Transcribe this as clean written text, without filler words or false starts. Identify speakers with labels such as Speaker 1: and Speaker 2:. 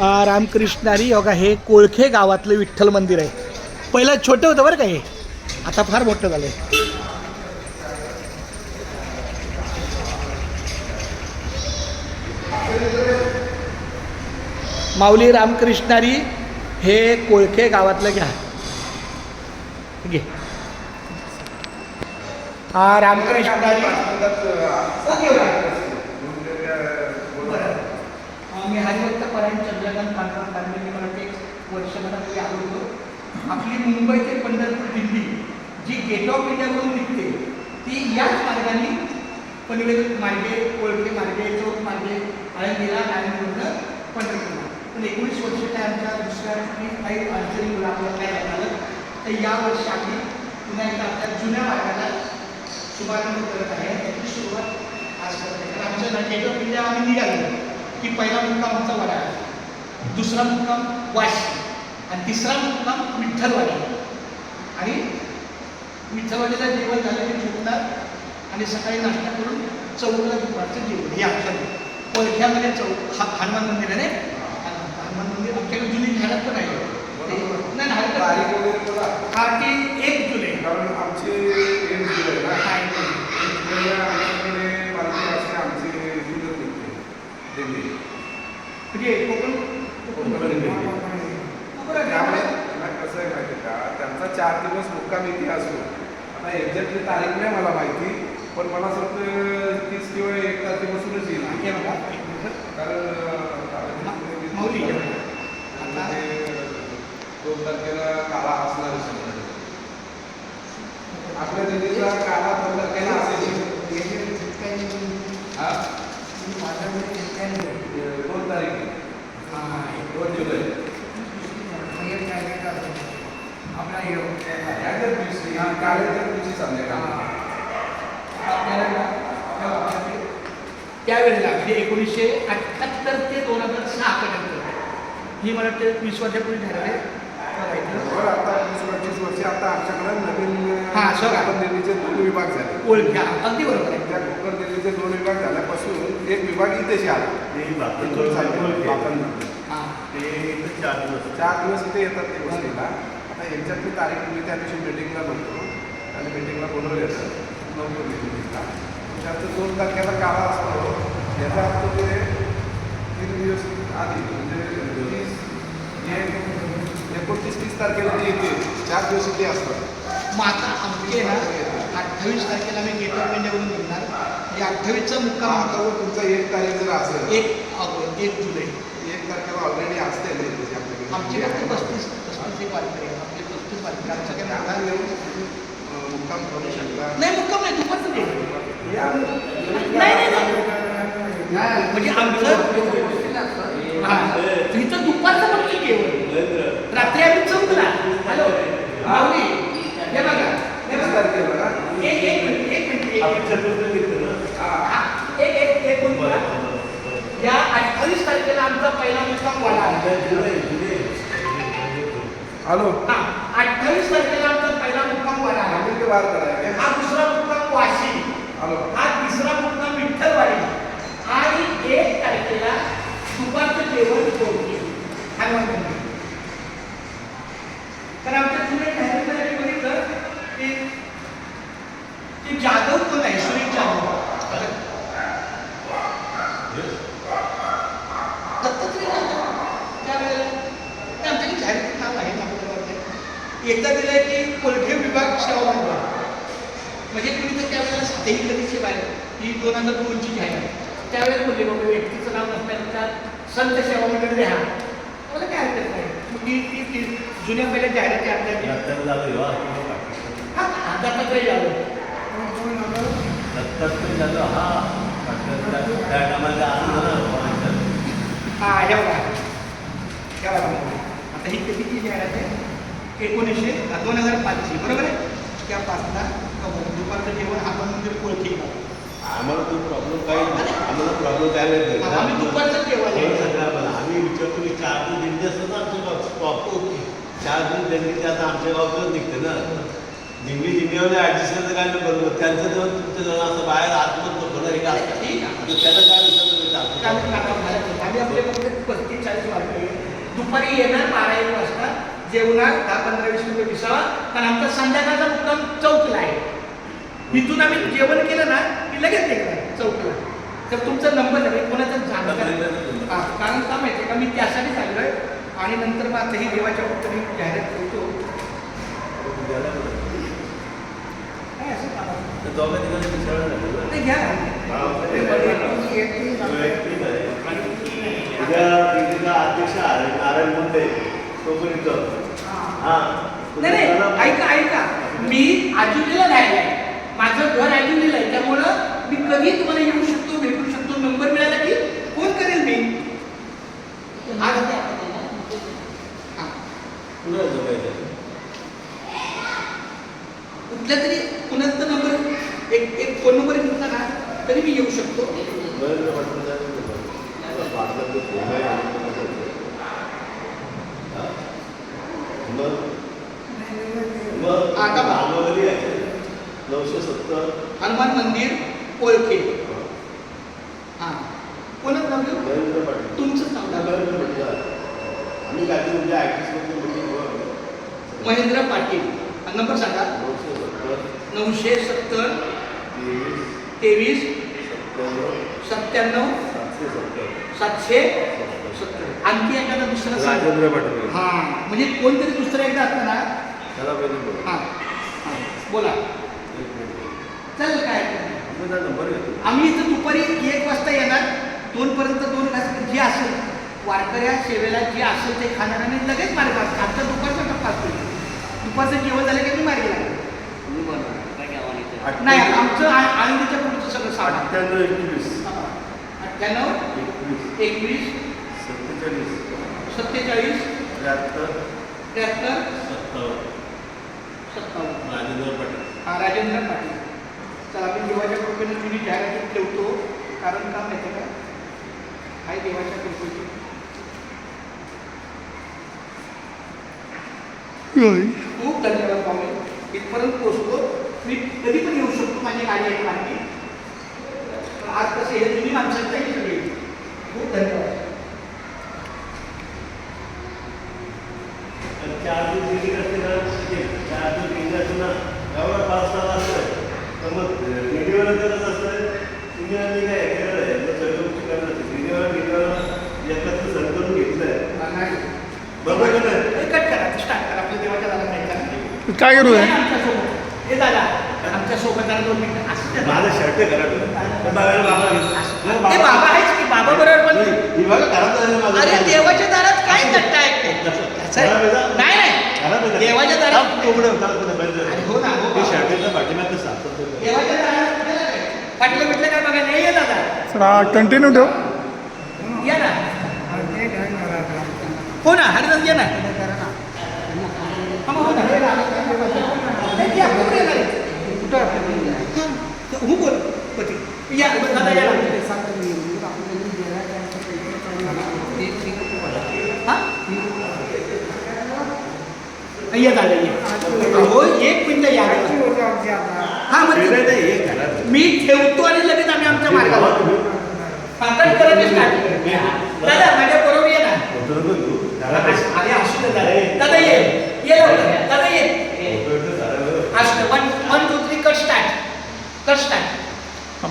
Speaker 1: रामकृष्णारी बघा, हे कोळखे गावातलं विठ्ठल मंदिर आहे. पहिलं छोटं होतं बरं का, हे आता फार मोठं झालं आहे. माऊली रामकृष्णारी हे कोळखे गावातलं घ्या घे. रामकृष्णारी मी हरिभक्त परायण चंद्रकांत पांडुरंग पांडुरंग मला ते वर्षभरापूर्वी आलो होतो. आपली मुंबई ते पंढरपूर दिल्ली जी गेट ऑफ इंडियाकडून निघते ती याच मार्गाने पनवेल मार्गे, कोळखे मार्गे, चौक मार्गे, आळंदीला, नारायणपूरनं पंढरपूरला. पण 19 वर्ष काय आमच्या दुसऱ्या काही अडचणीमुळे आपल्याला काय झालं, तर यावर्षी आम्ही पुन्हा एकदा आपल्या जुन्या मार्गाला शुभारंभ करत आहे. त्याची सुरुवात आज करत आहे. कारण आमच्या गेट ऑफ इंडिया आम्ही निघालो की पहिला मुक्काम आमचा वडा, दुसरा मुक्काम वाशी आणि तिसरा मुक्काम विठ्ठलवाडी. आणि विठ्ठलवाडीला जेवण झालं की झोपतात आणि सकाळी नाश्ता करून चौकला दुपारचं जेवण. हे आमच्या कोळख्यामध्ये चौक हनुमान मंदिर आहे. हनुमान मंदिर आमच्याकडे जुनी झाडत पण आहे. हा ती 1 जुलै
Speaker 2: आमची 1 जुलै
Speaker 1: म्हणजे कोकण
Speaker 2: कसं आहे माहिती का, त्यांचा 4 दिवस मुक्काम इथे असतो. आता एक्झॅक्टली तारीख नाही मला माहिती, पण मला असं वाटतं 30 किंवा 1 तारखेपासूनच येईल. कारण 2 तारखेला काला असणार आपल्या दिल्लीचा काला 2 तारखेला असेल. 2 तारीख 2 जुलै
Speaker 1: त्यावेळेला म्हणजे 1978 ते 2006 पर्यंत ही मला वाटतं 20 वर्षापूर्वी झालेलं आहे.
Speaker 2: आता 20-25 वर्षे आता आमच्याकडे नवीन
Speaker 1: कोकण
Speaker 2: दिल्लीचे 2 विभाग झाले.
Speaker 1: ओळख्या अगदी बरोबर आहे.
Speaker 2: त्या कोकण दिल्लीचे 2 विभाग झाल्यापासून एक विभाग इथेच आला. 4 दिवस इथे येतात ते गोष्टीला. आता एक्झॅक्टली तारीख मी त्या दिवशी मिटिंगला नव्हतो आणि मिटिंगला बोलवलं नव्हतं मिटिंगला. त्याचं 2 तारखेला काळा असतो. याचा अर्थ ते 3 दिवस आधी म्हणजे 29-30 तारखेला ते येते. 4 दिवस इथे असतात.
Speaker 1: मग आता आमचे ना 28 तारखेला मी गेट ऑफ इंडियावरून निघणार. म्हणजे 28चा मुक्काम
Speaker 2: आता तुमचा 1 तारीख जर असेल
Speaker 1: 1 जुलै
Speaker 2: 1 तारखेला ऑलरेडी असते
Speaker 1: आमच्याकडे 35 वारकरी आहेत. आपले 35 वारकरी आमचं काही
Speaker 2: नागा येऊन मुक्काम करू शकता.
Speaker 1: नाही, मुक्काम नाही, दुपारचं जेवण. नाही म्हणजे आमचं तुमचं दुपारचं फक्त जेवण. रात्री आम्ही चौकला. हॅलो माऊली, हे बघा या 28 तारखेला आमचा पहिला मुक्काम वाडा.
Speaker 2: हॅलो
Speaker 1: 28 तारखेला आमचा पहिला मुक्काम वाडा. हा दुसरा मुक्काम वाशी. हा तिसरा मुक्काम विठ्ठलवाडी. आणि 1 तारखेला दुपारचं जेवण कोळखे हनुमान मंदिर. तर आमच्या जुन्या जाहिरातीमध्ये बघितलं की जाधव कोण आहे, सुरेश जाधव, दत्तात्रय जाधव. त्यावेळेला आमच्याकडे जाहिरातीत नाव आहे ना आपल्याला. एकदा दिलंय की कोळखे विभाग सेवा मंडळ. म्हणजे तुम्ही तर त्यावेळेला 7ही कधीची बाहेर ही 2002ची जाहिरात. त्यावेळेस बोलले बाबा व्यक्तीचं नाव नसल्यानंतर संत सेवा मंडळ द्या. मला काय हरकत नाही. ती जुन्या पहिल्या जाहिराती आपल्या दत्तात्रय जाधव. हे बघा आता ही कधीची जाहिरात आहे, 2005ची बरोबर आहे. त्या 5ला दुपारचं जेवण हनुमान मंदिर कोळखे.
Speaker 3: आम्हाला तो प्रॉब्लेम काही आम्हाला प्रॉब्लेम काय नाही.
Speaker 1: आम्ही दुपारचं जेवण
Speaker 3: आम्ही विचारतो की 4 दिवस दिंडी असतं ना आमच्या गाव स्टॉप. 4 दिवस दिंडी ते आता आमच्या गावचं निघते ना. दिंडीमध्ये ॲडजस्ट करायचं काय नाही. बरोबर त्यांचं जेवण तुमच्या जवळ असं बाहेर आतमध्ये नको ना. हे असतं.
Speaker 1: ठीक आहे.
Speaker 3: त्याला काय विचारतो
Speaker 1: आम्ही कामावर घालत होतो. आम्ही आपले फक्त 35-40 वाजता दुपारी येणार 12-1 वाजता, जेवणार 10-15-20 मिनिटं विसावा, कारण आमचा संध्याकाळचा मुक्काम चौकला आहे. इथून आम्ही जेवण केलं ना की लगेच निघणार चौकला. तर तुमचा नंबर आहे कोणाचा जाणकार कारण का माहिती आहे का, मी त्यासाठी चाललोय आणि नंतर मग आता ही देवाच्या भक्तांनी जाहिरात करतो. काय असं कामा ते घ्या
Speaker 3: अध्यक्ष नारायण मुंडे तोपर्यंत
Speaker 1: नाही ऐका मी आजुलीला राहिला आहे, माझं घर आजुलीला आहे, त्यामुळं मी कधी तुम्हाला येऊ शकतो, भेटू शकतो. नंबर मिळाला की फोन करेल मी. कुठल्या तरी कुणाचा नंबर एक फोन नंबर घेतला ना तरी मी येऊ शकतो. हनुमान मंदिर ओळखे. हां कोणाच नाव घेऊ? तुमचंच नाव द्या.
Speaker 3: आम्ही काय म्हणजे
Speaker 1: महेंद्र पाटील. नंबर सांगा. 970 23 97 770. आणखी एखादा दुसरा सांगा.
Speaker 2: राजेंद्र पाटील.
Speaker 1: हां म्हणजे कोणतरी दुसरं एकदा असतं ना.
Speaker 2: त्याला पहिले बोला.
Speaker 1: हां बोला. चालेल काय
Speaker 2: नंबर घेतो.
Speaker 1: आम्ही इथं दुपारी 1 वाजता येणार. 2 पर्यंत 2 तास जे असेल वारकऱ्या सेवेला जे असेल ते खाणार आणि लगेच मार्ग असतात. आमचा दुपारचा टप्पा असतो. दुपारचं जेवण झालं की मी मार्गी लागतो. नाही आमचं आनंदीच्या पुढचं सगळं सामान.
Speaker 2: 98 21
Speaker 1: 98 21
Speaker 2: 47
Speaker 1: 47
Speaker 2: 73
Speaker 1: 73 57.
Speaker 3: राजेंद्र पाटील.
Speaker 1: हा राजेंद्र पाटील. चला आपण देवाच्या कृपेने जुनी जाहिरात ठेवतो. कारण का माहिती आहे का, काय देवाच्या कृपेची खूप धन्यवाद पाहुणे. इथपर्यंत पोहोचतो. मी कधी पण येऊ शकतो, माझी गाडी आहे मार्गी. आज कसं हे जुनी माणसांचाही सगळी खूप धन्यवाद.
Speaker 3: चार दिवस दिली असते ना, 4 दिवस दिली असते ना, एवढा 5-6 असतं तर मग व्हिडिओला करत असतं. तुम्ही आम्ही काय केलं आहे चौकशी करणार व्हिडिओला एकत्र सर करून घेतलं आहे. बरोबर का नाही?
Speaker 1: कट करा, स्टार्ट करा. आपल्या देवाच्या दादा नाही करा.
Speaker 4: काय करू आहे?
Speaker 1: आमच्यासोबत हे दादा आमच्यासोबत जरा 2 मिनिटं असं
Speaker 3: माझं शर्ट करा
Speaker 1: ते बाबा आहेच की, बाबा बरोबर पण
Speaker 3: ही बघा खराब झालं माझं.
Speaker 1: अरे देवाच्या दारात काय कट्टा आहे? नाही नाही देवाच्या दारात अरे हो ना हो.
Speaker 3: शर्टेचा पाठीमागचं साफ
Speaker 1: देवाच्या दारात फाटलं बिटलं काय बघा नाही. ये दादा
Speaker 4: सर कंटिन्यू ठेव.
Speaker 1: या ना. हो ना हरिदास या ना. हो ना नाही, या, कुठे येणार आहे? हो बोल पती. या दादा या ना. हां या दादा ये. हो 1 मिनिट या. हां म्हणजे मी ठेवतो आणि लगेच आम्ही आमच्या मार्गावर. कट करायचं स्टार्ट.